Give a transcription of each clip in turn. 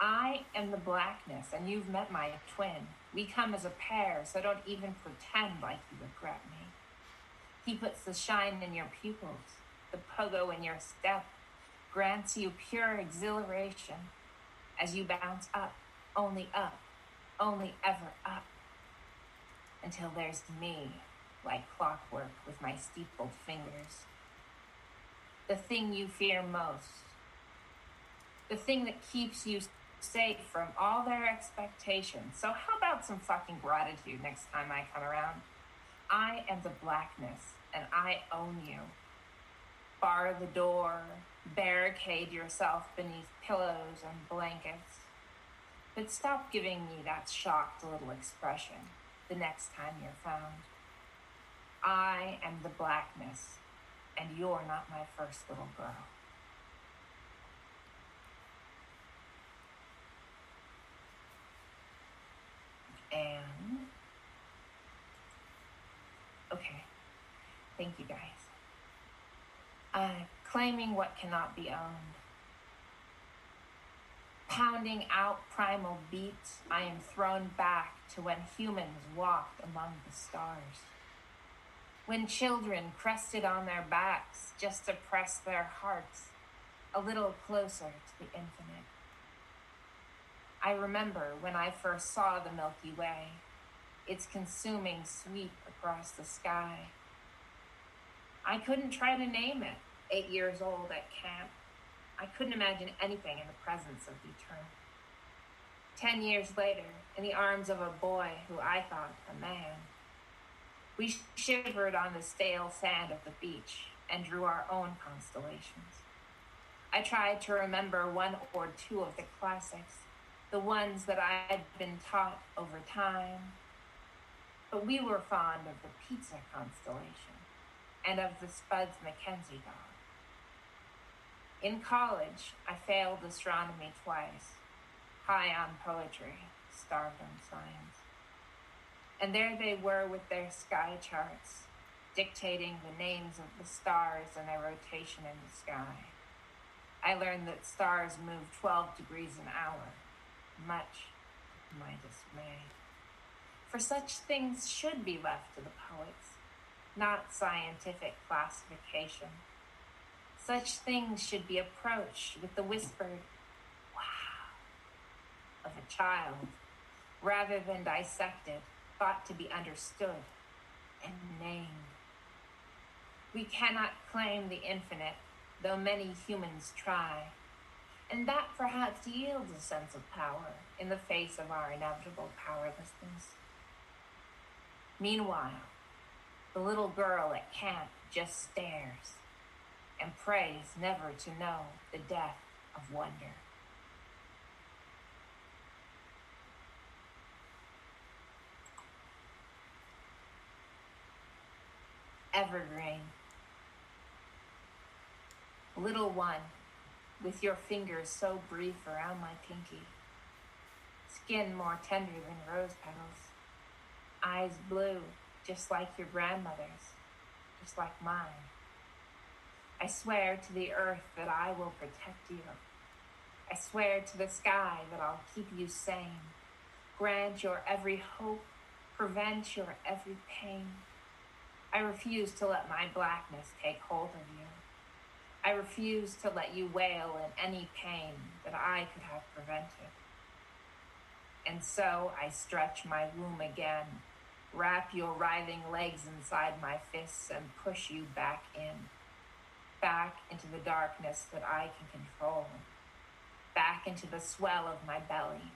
I am the blackness, and you've met my twin. We come as a pair, so don't even pretend like you regret me. He puts the shine in your pupils, the pogo in your step, grants you pure exhilaration as you bounce up, only ever up, until there's me, like clockwork with my steepled fingers. The thing you fear most, the thing that keeps you safe from all their expectations. So how about some fucking gratitude next time I come around? I am the blackness, and I own you. Bar the door, barricade yourself beneath pillows and blankets. But stop giving me that shocked little expression the next time you're found. I am the blackness, and you're not my first little girl. And, okay, thank you guys. Claiming what cannot be owned. Pounding out primal beats, I am thrown back to when humans walked among the stars. When children crested on their backs just to press their hearts a little closer to the infinite. I remember when I first saw the Milky Way, its consuming sweep across the sky. I couldn't try to name it, 8 years old at camp. I couldn't imagine anything in the presence of the eternal. 10 years later, in the arms of a boy who I thought a man, we shivered on the stale sand of the beach and drew our own constellations. I tried to remember one or two of the classics, the ones that I had been taught over time. But we were fond of the pizza constellation and of the Spuds MacKenzie dog. In college, I failed astronomy twice, high on poetry, starved on science. And there they were with their sky charts, dictating the names of the stars and their rotation in the sky. I learned that stars move 12 degrees an hour, much to my dismay. For such things should be left to the poets, not scientific classification. Such things should be approached with the whispered, wow, of a child, rather than dissected, thought to be understood and named. We cannot claim the infinite, though many humans try, and that perhaps yields a sense of power in the face of our inevitable powerlessness. Meanwhile, the little girl at camp just stares and prays never to know the death of wonder. Evergreen. Little one, with your fingers so brief around my pinky, skin more tender than rose petals, eyes blue, just like your grandmother's, just like mine. I swear to the earth that I will protect you. I swear to the sky that I'll keep you sane, grant your every hope, prevent your every pain. I refuse to let my blackness take hold of you. I refuse to let you wail in any pain that I could have prevented. And so I stretch my womb again, wrap your writhing legs inside my fists and push you back into the darkness that I can control, back into the swell of my belly,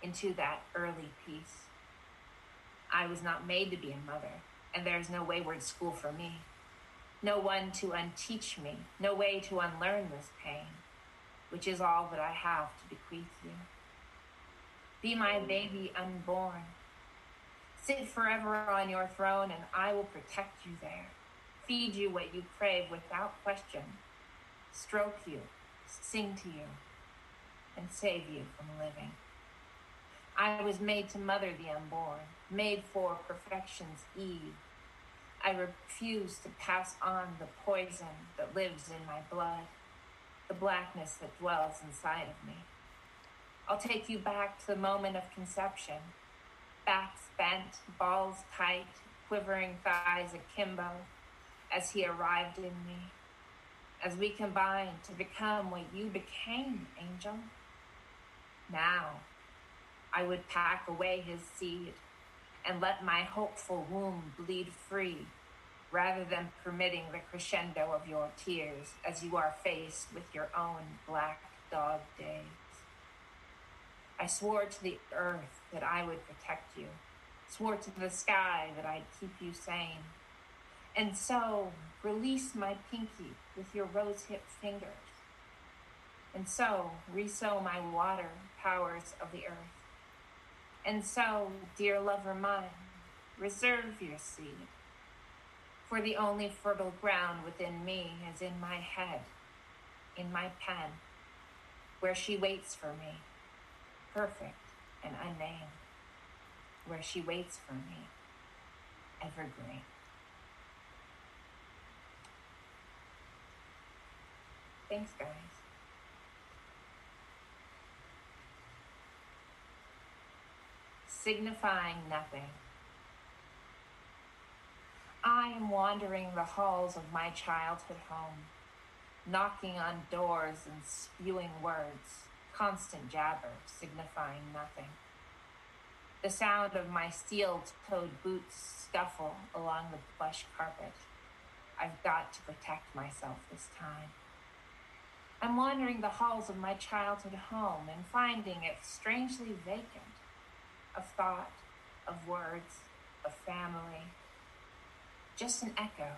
into that early peace. I was not made to be a mother, and there's no wayward school for me. No one to unteach me, no way to unlearn this pain, which is all that I have to bequeath you. Be my baby unborn. Sit forever on your throne, and I will protect you there. Feed you what you crave without question. Stroke you, sing to you, and save you from living. I was made to mother the unborn, made for perfection's eve. I refuse to pass on the poison that lives in my blood, the blackness that dwells inside of me. I'll take you back to the moment of conception, backs bent, balls tight, quivering thighs akimbo, as he arrived in me, as we combined to become what you became, angel. Now, I would pack away his seed and let my hopeful womb bleed free, rather than permitting the crescendo of your tears as you are faced with your own black dog days. I swore to the earth that I would protect you, swore to the sky that I'd keep you sane. And so, release my pinky with your rose-hip fingers. And so, resow my water powers of the earth. And so, dear lover mine, reserve your seed. For the only fertile ground within me is in my head, in my pen, where she waits for me, perfect and unnamed, where she waits for me, evergreen. Thanks, guys. Signifying nothing. I am wandering the halls of my childhood home, knocking on doors and spewing words, constant jabber, signifying nothing. The sound of my steel-toed boots scuffle along the plush carpet. I've got to protect myself this time. I'm wandering the halls of my childhood home and finding it strangely vacant of thought, of words, of family. Just an echo,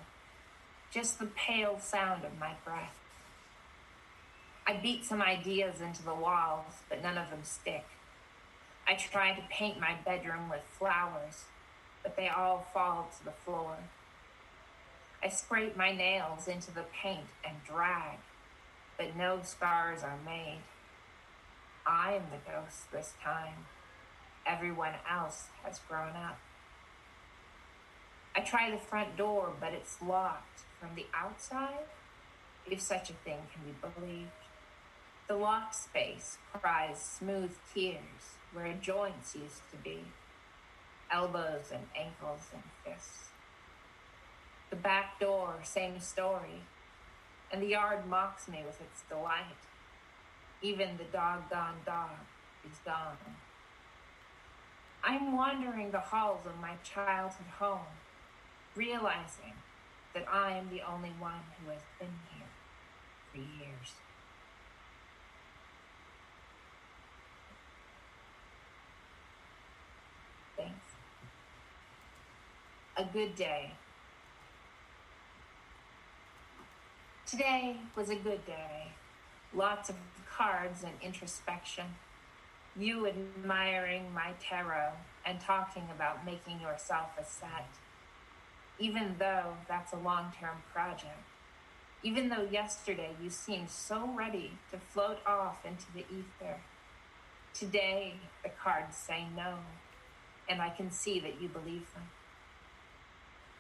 just the pale sound of my breath. I beat some ideas into the walls, but none of them stick. I try to paint my bedroom with flowers, but they all fall to the floor. I scrape my nails into the paint and drag, but no scars are made. I am the ghost this time. Everyone else has grown up. I try the front door, but it's locked from the outside, if such a thing can be believed. The locked space cries smooth tears where joints used to be, elbows and ankles and fists. The back door, same story, and the yard mocks me with its delight. Even the doggone dog is gone. I'm wandering the halls of my childhood home, realizing that I am the only one who has been here for years. Thanks. A good day. Today was a good day. Lots of cards and introspection. You admiring my tarot and talking about making yourself a set. Even though that's a long-term project. Even though yesterday you seemed so ready to float off into the ether. Today the cards say no, and I can see that you believe them.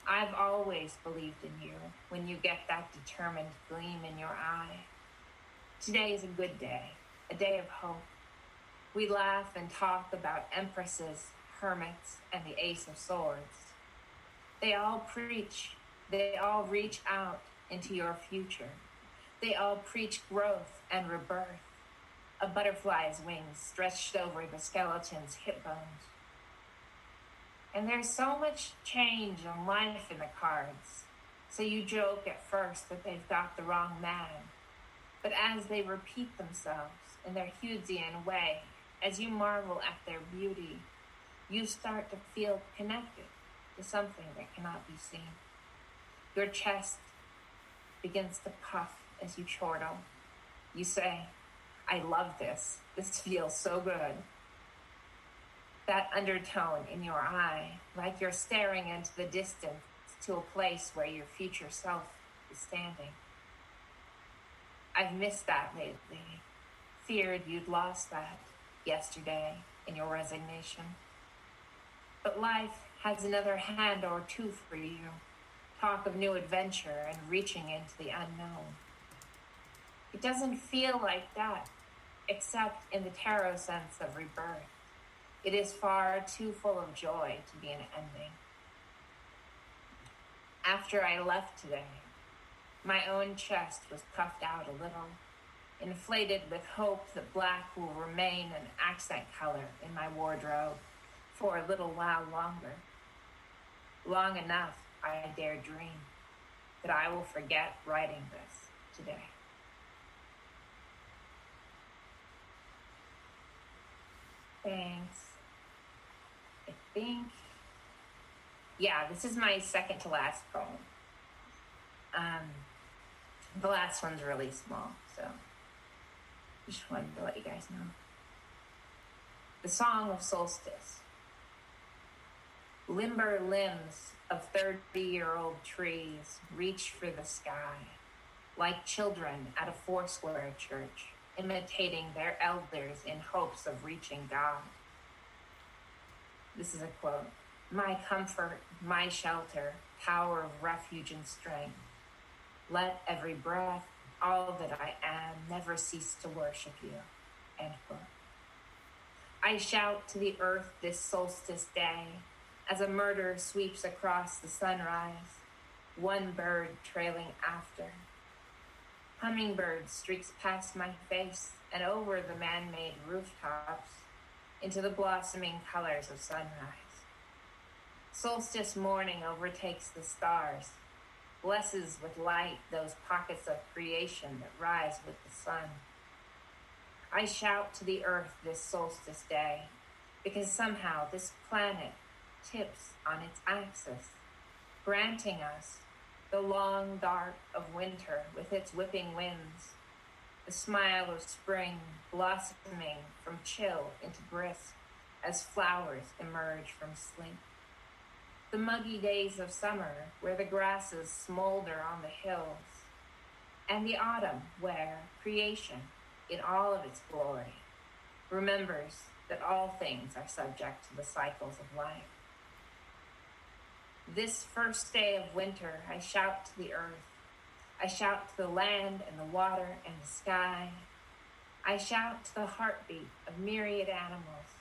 I've always believed in you when you get that determined gleam in your eye. Today is a good day, a day of hope. We laugh and talk about empresses, hermits, and the Ace of Swords. They all preach, they all reach out into your future. They all preach growth and rebirth. A butterfly's wings stretched over the skeleton's hip bones. And there's so much change and life in the cards. So you joke at first that they've got the wrong man. But as they repeat themselves in their Hughesian way, as you marvel at their beauty, you start to feel connected to something that cannot be seen. Your chest begins to puff as you chortle. You say, I love this. This feels so good. That undertone in your eye, like you're staring into the distance to a place where your future self is standing. I've missed that lately. Feared you'd lost that yesterday in your resignation. But life has another hand or two for you. Talk of new adventure and reaching into the unknown. It doesn't feel like that except in the tarot sense of rebirth. It is far too full of joy to be an ending. After I left today, my own chest was puffed out a little, inflated with hope that black will remain an accent color in my wardrobe for a little while longer. Long enough, I dare dream that I will forget writing this today. Thanks. I think, yeah, this is my second to last poem. The last one's really small, so just wanted to let you guys know. The Song of Solstice. Limber limbs of 30-year-old trees reach for the sky, like children at a Foursquare church, imitating their elders in hopes of reaching God. This is a quote. My comfort, my shelter, power of refuge and strength. Let every breath, all that I am, never cease to worship you. End quote. I shout to the earth this solstice day, as a murder sweeps across the sunrise, one bird trailing after. Hummingbird streaks past my face and over the man-made rooftops into the blossoming colors of sunrise. Solstice morning overtakes the stars, blesses with light those pockets of creation that rise with the sun. I shout to the earth this solstice day, because somehow this planet tips on its axis, granting us the long dark of winter with its whipping winds, the smile of spring blossoming from chill into brisk as flowers emerge from sleep. The muggy days of summer where the grasses smolder on the hills, and the autumn where creation, in all of its glory, remembers that all things are subject to the cycles of life. This first day of winter, I shout to the earth. I shout to the land and the water and the sky. I shout to the heartbeat of myriad animals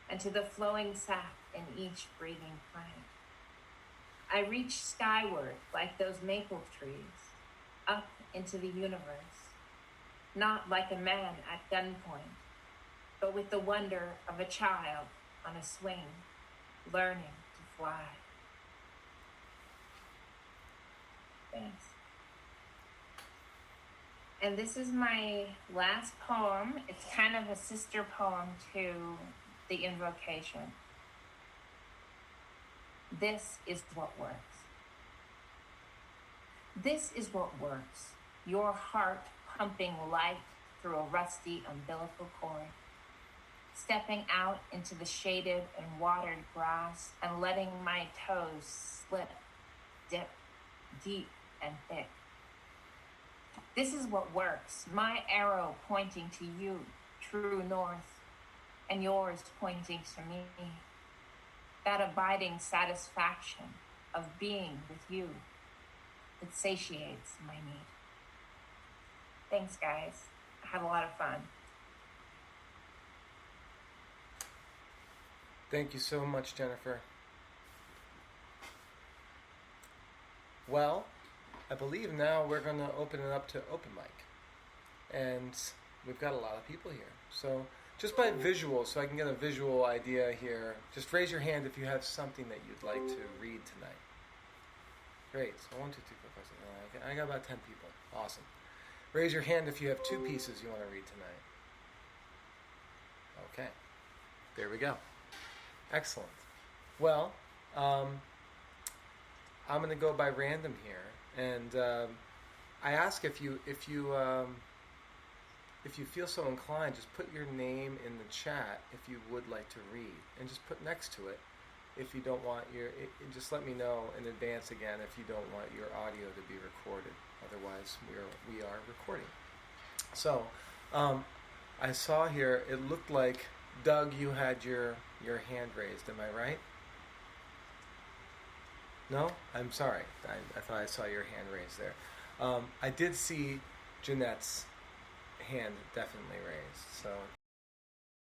and to the flowing sap in each breathing plant. I reach skyward like those maple trees, up into the universe, not like a man at gunpoint, but with the wonder of a child on a swing, learning to fly. Thanks. And this is my last poem. It's kind of a sister poem to the invocation. This is what works. This is what works. Your heart pumping light through a rusty umbilical cord, stepping out into the shaded and watered grass and letting my toes slip, dip, deep and thick. This is what works. My arrow pointing to you, true north, and yours pointing to me. That abiding satisfaction of being with you that satiates my need. Thanks, guys. I had a lot of fun. Thank you so much, Jennifer. Well, I believe now we're going to open it up to open mic. And we've got a lot of people here. So just by visual, so I can get a visual idea here, just raise your hand if you have something that you'd like to read tonight. Great. So 1, 2, 3, 4, 5, 6, 7, 8. I got about 10 people. Awesome. Raise your hand if you have 2 pieces you want to read tonight. Okay. There we go. Excellent. Well, I'm going to go by random here, and I ask if you feel so inclined, just put your name in the chat if you would like to read, and just put next to it if you don't want just let me know in advance again if you don't want your audio to be recorded. Otherwise, we are recording. So, I saw here, it looked like, Doug, you had your hand raised. Am I right? No? I'm sorry. I thought I saw your hand raised there. I did see Jeanette's hand definitely raised. So